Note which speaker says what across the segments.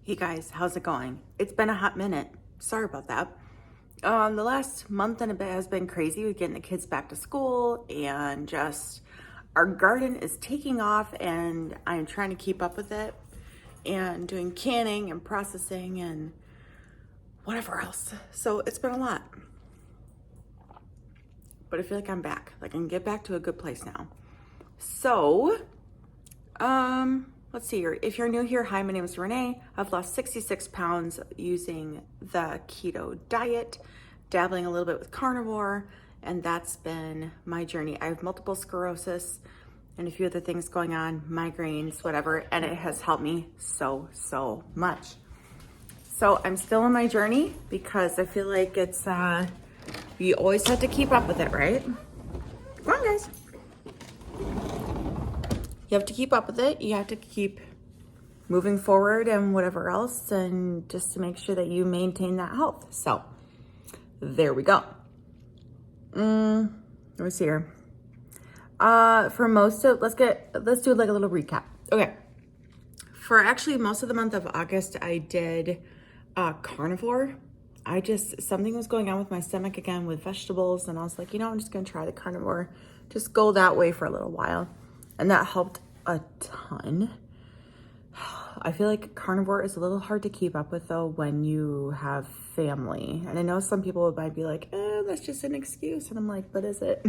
Speaker 1: Hey guys, how's it going? It's been a hot minute. Sorry about that. The last month and a bit has been crazy with getting the kids back to school and just our garden is taking off and I'm trying to keep up with it and doing canning and processing and whatever else. So it's been a lot. But I feel like I'm back. Like I can get back to a good place now. So, let's see here. If you're new here, hi, my name is Renee. I've lost 66 pounds using the keto diet, dabbling a little bit with carnivore, and that's been my journey. I have multiple sclerosis and a few other things going on, migraines, whatever, and it has helped me so much. So I'm still on my journey because I feel like it's, you always have to keep up with it, right? Come on, guys. You have to keep up with it. You have to keep moving forward and whatever else, and just to make sure that you maintain that health. So there we go. Let me see here. For most of, let's do like a little recap. Okay. For actually most of the month of August, I did carnivore. Something was going on with my stomach again with vegetables, and I was like, I'm just gonna try the carnivore. Just go that way for a little while. And that helped a ton. I feel like carnivore is a little hard to keep up with though when you have family. And I know some people might be like, that's just an excuse. And I'm like, but is it?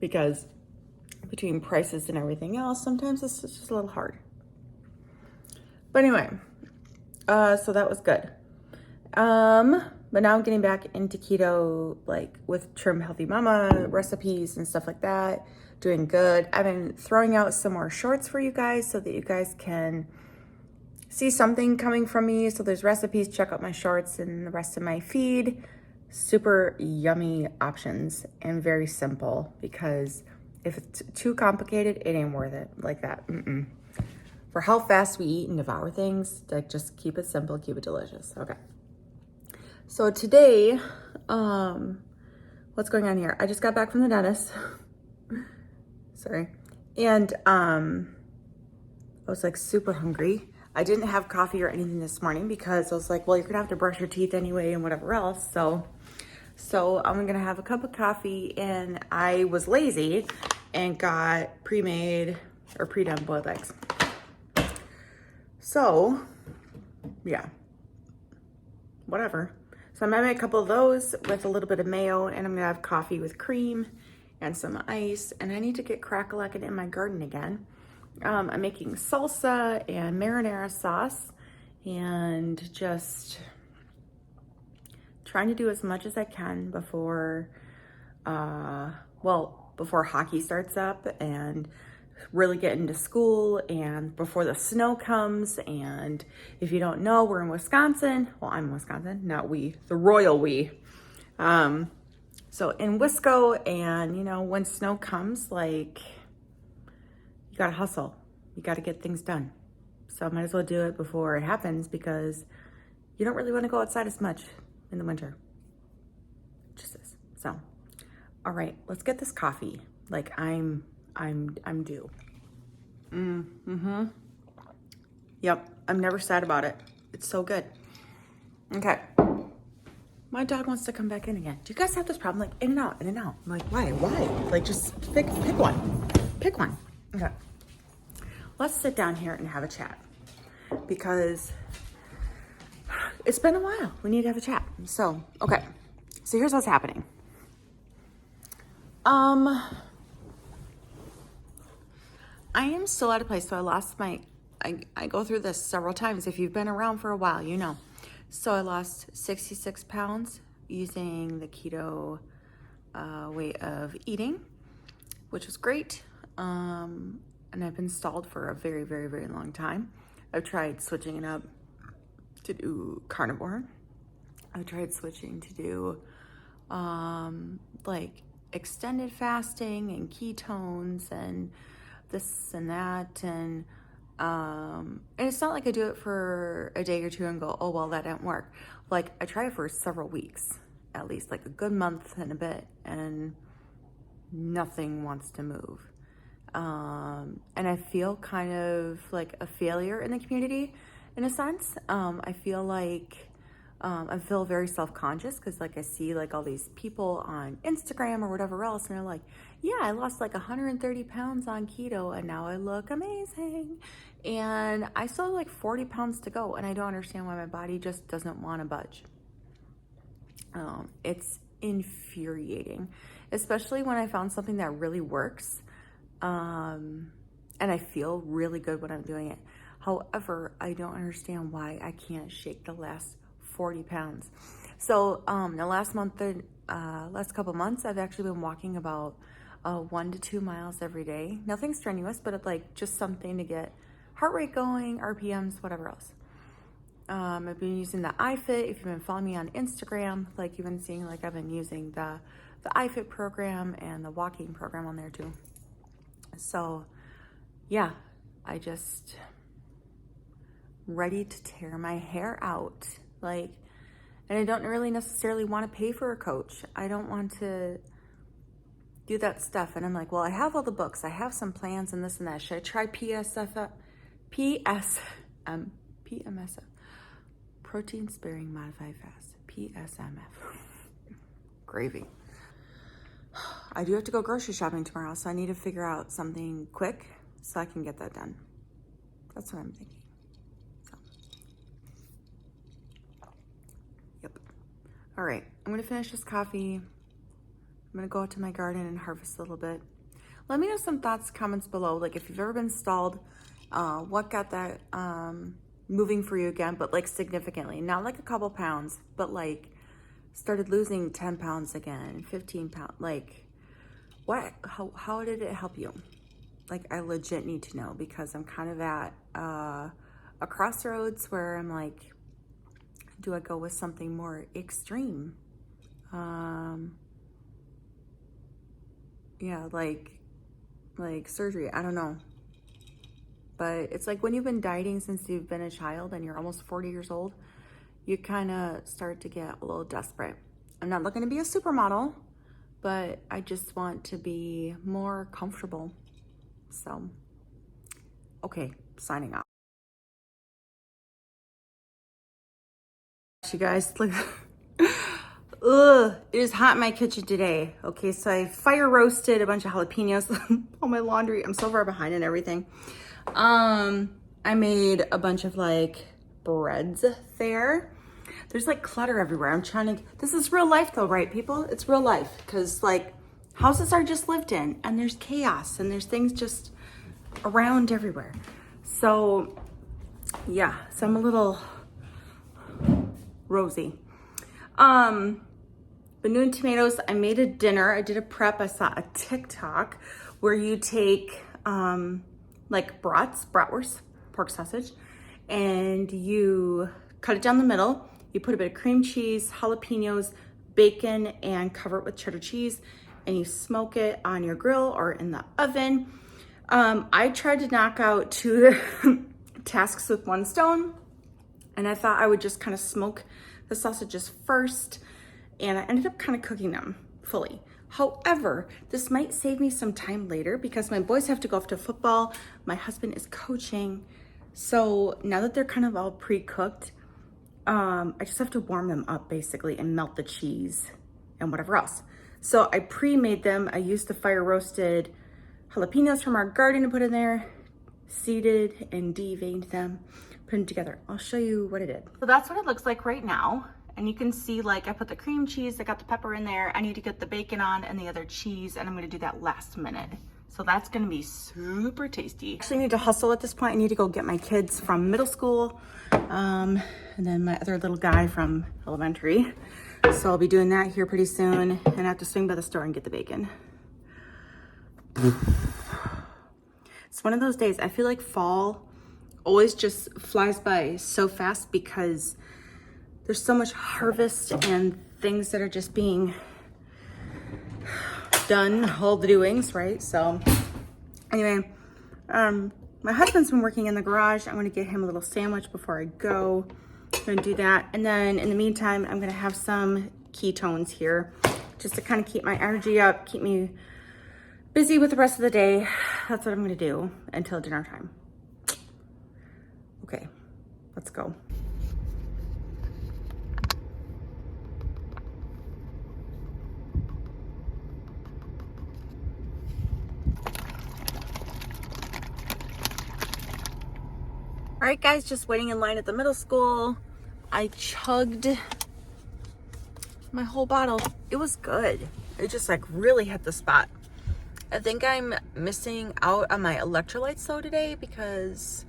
Speaker 1: Because between prices and everything else, sometimes it's just a little hard. But anyway, so that was good. But now I'm getting back into keto, like with Trim Healthy Mama recipes and stuff like that. Doing good. I've been throwing out some more shorts for you guys so that you guys can see something coming from me. So there's recipes, check out my shorts and the rest of my feed. Super yummy options and very simple, because if it's too complicated, it ain't worth it like that. For how fast we eat and devour things, like just keep it simple, keep it delicious. Okay. So today, what's going on here? I just got back from the dentist. Sorry. And I was like super hungry. I didn't have coffee or anything this morning because I was like, well, you're gonna have to brush your teeth anyway and whatever else. So I'm gonna have a cup of coffee, and I was lazy and got pre-made or pre-done boiled eggs. So yeah, whatever. So I'm gonna make a couple of those with a little bit of mayo, and I'm gonna have coffee with cream and some ice, and I need to get crack-a-lackin' in my garden again. I'm making salsa and marinara sauce and just trying to do as much as I can before hockey starts up and really get into school, and before the snow comes. And if you don't know, we're in Wisconsin. Well, I'm in Wisconsin, not we, the royal we. So in Wisco, and when snow comes, like, you gotta hustle. You gotta get things done. So I might as well do it before it happens, because you don't really want to go outside as much in the winter. It just is. So, all right, let's get this coffee. Like I'm due. Yep, I'm never sad about it. It's so good. Okay. My dog wants to come back in again. Do you guys have this problem? Like in and out, in and out. I'm like, why? Like just pick one. Pick one. Okay. Let's sit down here and have a chat, because it's been a while. We need to have a chat. So, okay. So here's what's happening. I am still at a place. So I lost I go through this several times. If you've been around for a while, you know. So I lost 66 pounds using the keto way of eating, which was great. And I've been stalled for a very long time. I've tried switching it up to do carnivore. I've tried switching to do like extended fasting and ketones and this and that, and it's not like I do it for a day or two and go, oh well, that didn't work. Like I try it for several weeks, at least like a good month and a bit, and nothing wants to move. And I feel kind of like a failure in the community. in a sense. I feel like I feel very self-conscious because like I see like all these people on Instagram or whatever else, and they're like, yeah, I lost like 130 pounds on keto and now I look amazing. And I still have like 40 pounds to go, and I don't understand why my body just doesn't want to budge. It's infuriating, especially when I found something that really works. And I feel really good when I'm doing it. However, I don't understand why I can't shake the last 40 pounds. So the last couple months, I've actually been walking about 1 to 2 miles every day. Nothing strenuous, but it's like just something to get heart rate going, RPMs, whatever else. I've been using the iFit. If you've been following me on Instagram, like you've been seeing, like I've been using the iFit program and the walking program on there too. So yeah, I just ready to tear my hair out. Like, and I don't really necessarily want to pay for a coach. I don't want to do that stuff. And I'm like, well, I have all the books. I have some plans and this and that. Should I try PMSF? Protein sparing modified fast. PSMF. Gravy. I do have to go grocery shopping tomorrow, so I need to figure out something quick so I can get that done. That's what I'm thinking. So. Yep. All right, I'm gonna finish this coffee. I'm gonna go out to my garden and harvest a little bit. Let me know some thoughts, comments below. Like if you've ever been stalled, what got that moving for you again, but like significantly, not like a couple pounds, but like started losing 10 pounds again, 15 pounds, like what, how did it help you? Like I legit need to know, because I'm kind of at a crossroads where I'm like, do I go with something more extreme? Yeah, like surgery, I don't know. But it's like when you've been dieting since you've been a child and you're almost 40 years old, you kind of start to get a little desperate. I'm not looking to be a supermodel, but I just want to be more comfortable. So, okay, signing off. You guys, look. Ugh, it is hot in my kitchen today. Okay, so I fire roasted a bunch of jalapenos on my laundry. I'm so far behind and everything. I made a bunch of like breads there. There's like clutter everywhere. I'm trying to, this is real life though, right people? It's real life, because like houses are just lived in and there's chaos and there's things just around everywhere. So yeah, so I'm a little rosy. Banana tomatoes, I made a dinner. I did a prep. I saw a TikTok where you take like bratwurst, pork sausage, and you cut it down the middle. You put a bit of cream cheese, jalapenos, bacon, and cover it with cheddar cheese, and you smoke it on your grill or in the oven. I tried to knock out 2 tasks with 1 stone, and I thought I would just kind of smoke the sausages first, and I ended up kind of cooking them fully. However, this might save me some time later because my boys have to go off to football. My husband is coaching. So now that they're kind of all pre-cooked, I just have to warm them up basically and melt the cheese and whatever else. So I pre-made them. I used the fire roasted jalapenos from our garden to put in there, seeded and deveined them, put them together. I'll show you what I did. So that's what it looks like right now. And you can see like I put the cream cheese, I got the pepper in there. I need to get the bacon on and the other cheese, and I'm gonna do that last minute. So that's gonna be super tasty. Actually need to hustle at this point. I need to go get my kids from middle school, and then my other little guy from elementary. So I'll be doing that here pretty soon, and I have to swing by the store and get the bacon. It's one of those days, I feel like fall always just flies by so fast because there's so much harvest and things that are just being done, all the doings, right? So anyway, my husband's been working in the garage. I'm gonna get him a little sandwich before I go. I'm gonna do that. And then in the meantime, I'm gonna have some ketones here just to kind of keep my energy up, keep me busy with the rest of the day. That's what I'm gonna do until dinner time. Okay, Let's go. All right, guys, just waiting in line at the middle school. I chugged my whole bottle. It was good. It just like really hit the spot. I think I'm missing out on my electrolytes though today because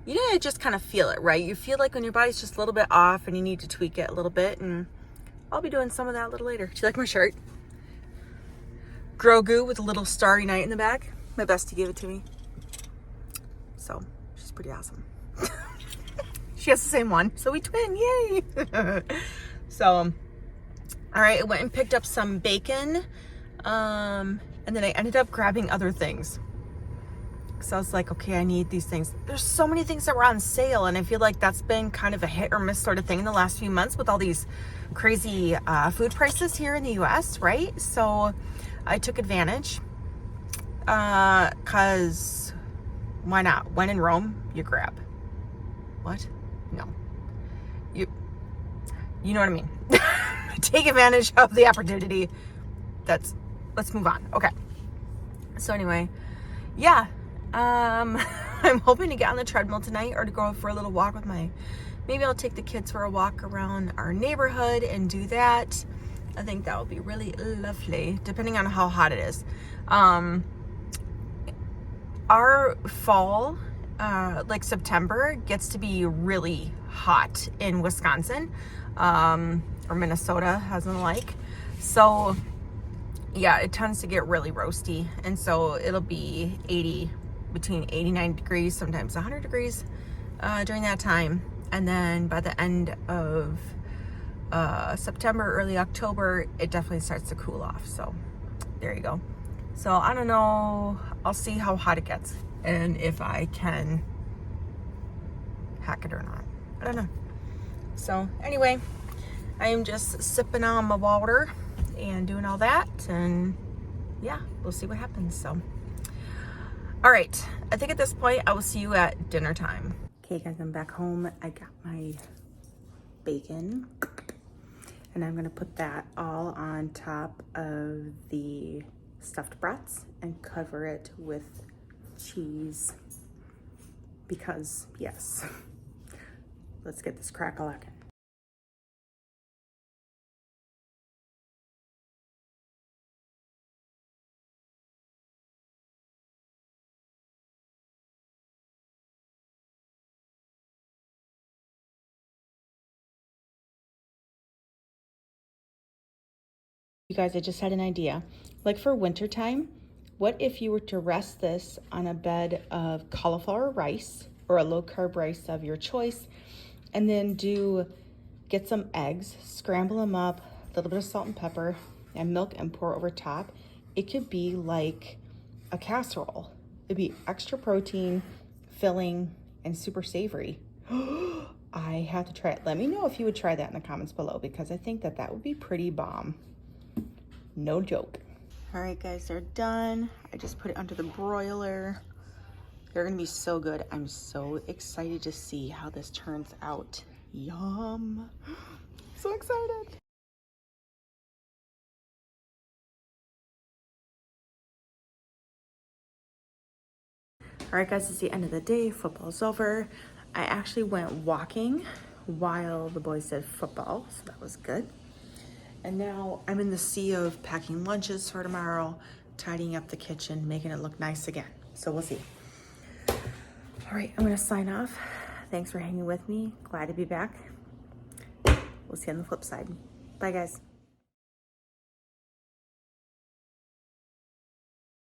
Speaker 1: you know, I just kind of feel it, right? You feel like when your body's just a little bit off and you need to tweak it a little bit, and I'll be doing some of that a little later. Do you like my shirt? Grogu with a little Starry Night in the back. My bestie gave it to me. So she's pretty awesome. She has the same one, so we twin, yay! So, all right, I went and picked up some bacon, and then I ended up grabbing other things. So I was like, okay, I need these things. There's so many things that were on sale, and I feel like that's been kind of a hit or miss sort of thing in the last few months with all these crazy food prices here in the US, right? So I took advantage, because why not? When in Rome, you grab. What? No. You know what I mean. Take advantage of the opportunity. Let's move on. Okay. So anyway, yeah. I'm hoping to get on the treadmill tonight or to go for a little walk with maybe I'll take the kids for a walk around our neighborhood and do that. I think that would be really lovely, depending on how hot it is. Our fall, like September, gets to be really hot in Wisconsin, or Minnesota, as in like. So yeah, it tends to get really roasty, and so it'll be between 89 degrees, sometimes 100 degrees during that time. And then by the end of September, early October, it definitely starts to cool off. So there you go. So I don't know, I'll see how hot it gets and if I can hack it or not. I don't know. So anyway, I am just sipping on my water and doing all that, and yeah, we'll see what happens. So all right, I think at this point I will see you at dinner time. Okay guys, I'm back home. I got my bacon and I'm gonna put that all on top of the stuffed brats and cover it with cheese because yes. Let's get this crack-a-lackin'. You guys, I just had an idea. Like for winter time, what if you were to rest this on a bed of cauliflower rice or a low carb rice of your choice, and then get some eggs, scramble them up, a little bit of salt and pepper and milk, and pour over top. It could be like a casserole. It'd be extra protein, filling, and super savory. I have to try it. Let me know if you would try that in the comments below, because I think that would be pretty bomb. No joke. All right, guys, they're done. I just put it under the broiler. They're gonna be so good. I'm so excited to see how this turns out. Yum. So excited. All right, guys, it's the end of the day. Football's over. I actually went walking while the boys did football, so that was good. And now I'm in the sea of packing lunches for tomorrow, tidying up the kitchen, making it look nice again. So we'll see. All right, I'm gonna sign off. Thanks for hanging with me. Glad to be back. We'll see you on the flip side. Bye, guys.